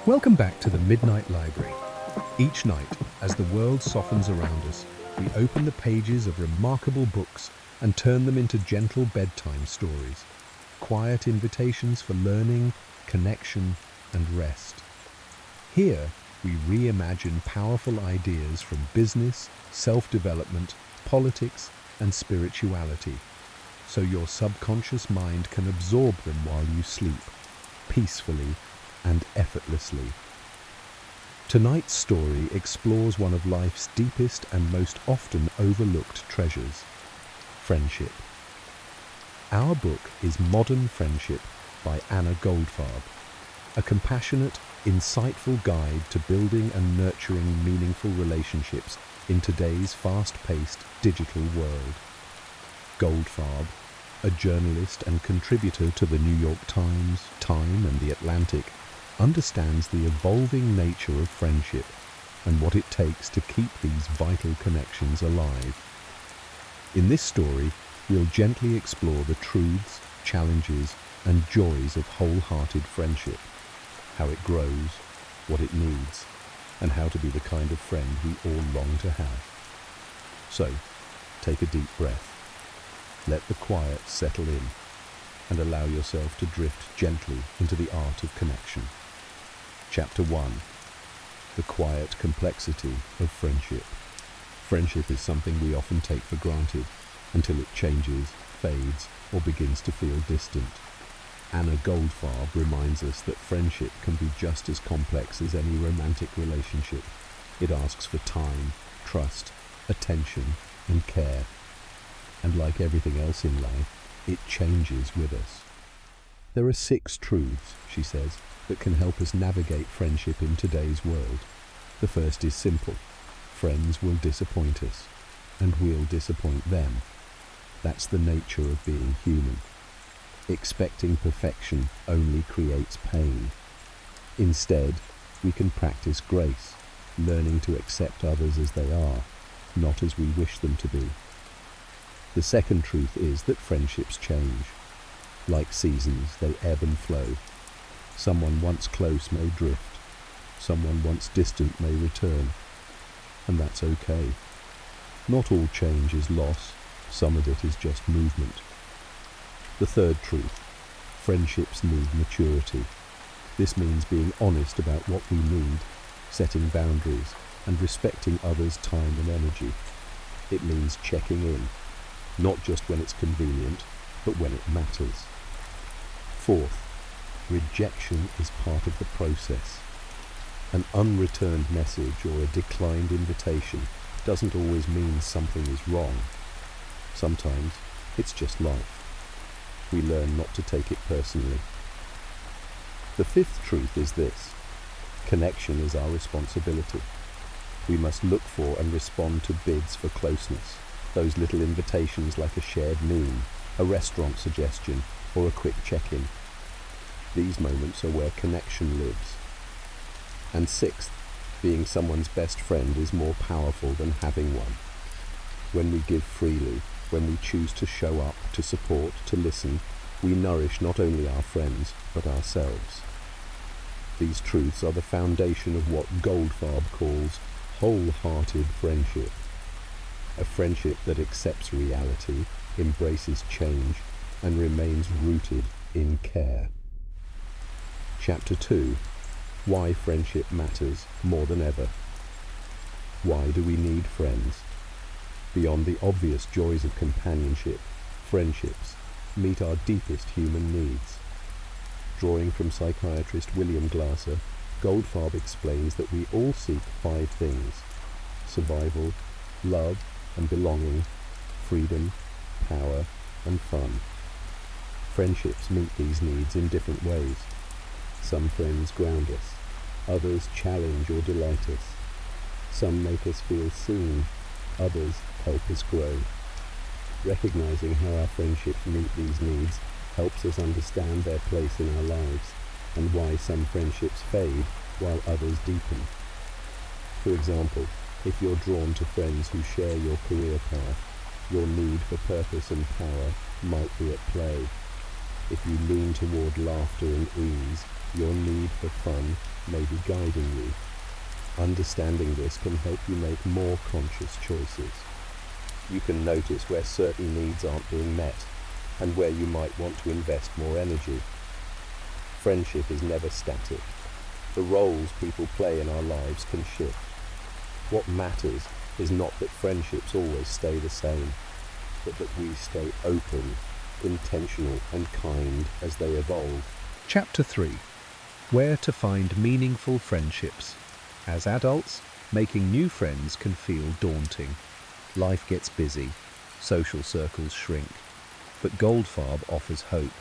Welcome back to the Midnight Library. Each night, as the world softens around us, we open the pages of remarkable books and turn them into gentle bedtime stories, quiet invitations for learning, connection, and rest. Here, we reimagine powerful ideas from business, self-development, politics, and spirituality, so your subconscious mind can absorb them while you sleep, peacefully and effortlessly. Tonight's story explores one of life's deepest and most often overlooked treasures, friendship. Our book is Modern Friendship by Anna Goldfarb, a compassionate, insightful guide to building and nurturing meaningful relationships in today's fast-paced digital world. Goldfarb, a journalist and contributor to the New York Times, Time, and The Atlantic, understands the evolving nature of friendship and what it takes to keep these vital connections alive. In this story, we'll gently explore the truths, challenges, and joys of wholehearted friendship, how it grows, what it needs, and how to be the kind of friend we all long to have. So, take a deep breath. Let the quiet settle in and allow yourself to drift gently into the art of connection. Chapter 1. The quiet complexity of friendship. Friendship is something we often take for granted until it changes, fades, or begins to feel distant. Anna Goldfarb reminds us that friendship can be just as complex as any romantic relationship. It asks for time, trust, attention, and care. And like everything else in life, it changes with us. There are 6 truths, she says, that can help us navigate friendship in today's world. The first is simple. Friends will disappoint us, and we'll disappoint them. That's the nature of being human. Expecting perfection only creates pain. Instead, we can practice grace, learning to accept others as they are, not as we wish them to be. The second truth is that friendships change. Like seasons, they ebb and flow. Someone once close may drift. Someone once distant may return. And that's okay. Not all change is loss. Some of it is just movement. The third truth. Friendships need maturity. This means being honest about what we need, setting boundaries, and respecting others' time and energy. It means checking in, not just when it's convenient, but when it matters. Fourth, rejection is part of the process. An unreturned message or a declined invitation doesn't always mean something is wrong. Sometimes it's just life. We learn not to take it personally. The fifth truth is this: connection is our responsibility. We must look for and respond to bids for closeness, those little invitations like a shared meal, a restaurant suggestion, or a quick check-in. These moments are where connection lives. And sixth, being someone's best friend is more powerful than having one. When we give freely, when we choose to show up, to support, to listen, we nourish not only our friends, but ourselves. These truths are the foundation of what Goldfarb calls wholehearted friendship. A friendship that accepts reality, embraces change, and remains rooted in care. Chapter 2. Why friendship matters more than ever. Why do we need friends? Beyond the obvious joys of companionship, friendships meet our deepest human needs. Drawing from psychiatrist William Glasser, Goldfarb explains that we all seek 5 things: survival, love and belonging, freedom, power, and fun. Friendships meet these needs in different ways. Some friends ground us, others challenge or delight us. Some make us feel seen, others help us grow. Recognizing how our friendships meet these needs helps us understand their place in our lives and why some friendships fade while others deepen. For example, if you're drawn to friends who share your career path, your need for purpose and power might be at play. If you lean toward laughter and ease, your need for fun may be guiding you. Understanding this can help you make more conscious choices. You can notice where certain needs aren't being met and where you might want to invest more energy. Friendship is never static. The roles people play in our lives can shift. What matters is not that friendships always stay the same, but that we stay open, intentional and kind as they evolve. Chapter 3. Where to find meaningful friendships. As adults, making new friends can feel daunting. Life gets busy, social circles shrink, but Goldfarb offers hope.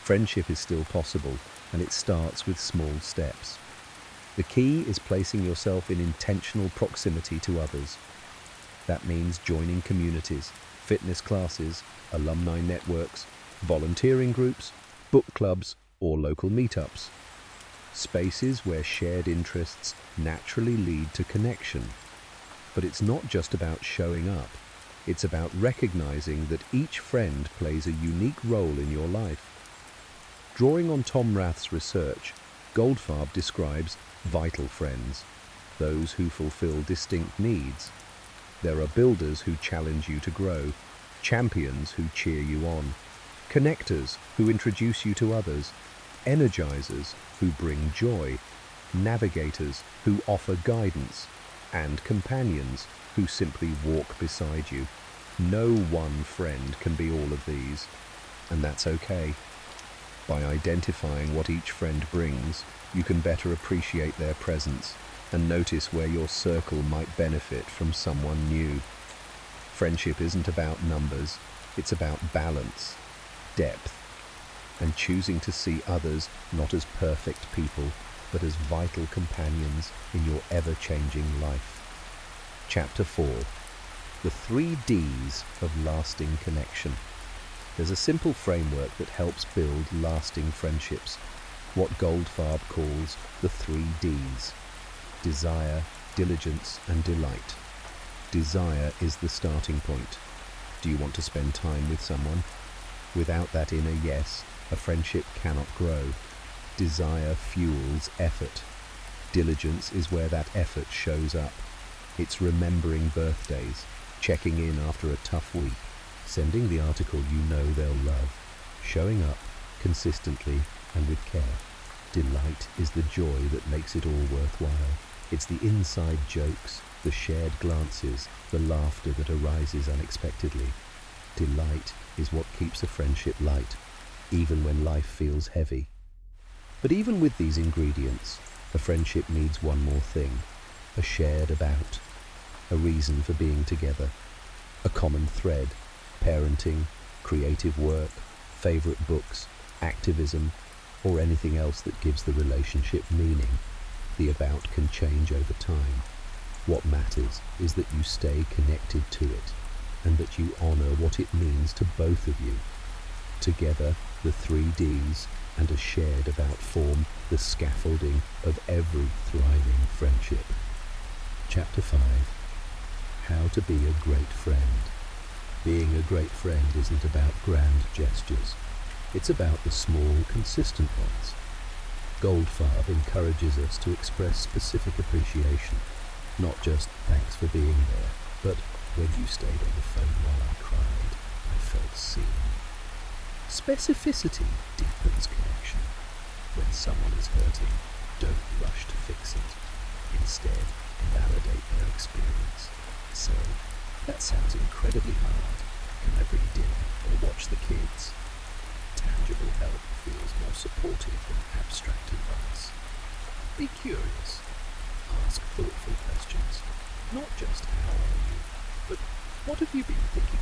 Friendship is still possible, and it starts with small steps. The key is placing yourself in intentional proximity to others. That means joining communities, fitness classes, alumni networks, volunteering groups, book clubs, or local meetups. Spaces where shared interests naturally lead to connection. But it's not just about showing up. It's about recognizing that each friend plays a unique role in your life. Drawing on Tom Rath's research, Goldfarb describes vital friends, those who fulfill distinct needs. There are builders who challenge you to grow, champions who cheer you on, connectors who introduce you to others, energizers who bring joy, navigators who offer guidance, and companions who simply walk beside you. No one friend can be all of these, and that's okay. By identifying what each friend brings, you can better appreciate their presence and notice where your circle might benefit from someone new. Friendship isn't about numbers, it's about balance, depth, and choosing to see others not as perfect people, but as vital companions in your ever-changing life. Chapter 4. The 3 Ds of lasting connection. There's a simple framework that helps build lasting friendships, what Goldfarb calls the 3 Ds: desire, diligence, and delight. Desire is the starting point. Do you want to spend time with someone? Without that inner yes, a friendship cannot grow. Desire fuels effort. Diligence is where that effort shows up. It's remembering birthdays, checking in after a tough week, sending the article you know they'll love, showing up consistently and with care. Delight is the joy that makes it all worthwhile. It's the inside jokes, the shared glances, the laughter that arises unexpectedly. Delight is what keeps a friendship light, even when life feels heavy. But even with these ingredients, a friendship needs one more thing: a shared about, a reason for being together, a common thread: parenting, creative work, favorite books, activism, or anything else that gives the relationship meaning. The about can change over time. What matters is that you stay connected to it, and that you honor what it means to both of you. Together, the 3 Ds and a shared about form the scaffolding of every thriving friendship. Chapter 5. How to be a great friend. Being a great friend isn't about grand gestures. It's about the small, consistent ones. Goldfarb encourages us to express specific appreciation, not just thanks for being there, but when you stayed on the phone while I cried, I felt seen. Specificity deepens connection. When someone is hurting, don't rush to fix it. Instead, validate their experience. Say, that sounds incredibly hard. Can I bring dinner or watch the kids? Tangible help feels more supportive than abstract advice. Be curious. Ask thoughtful questions. Not just how are you, but what have you been thinking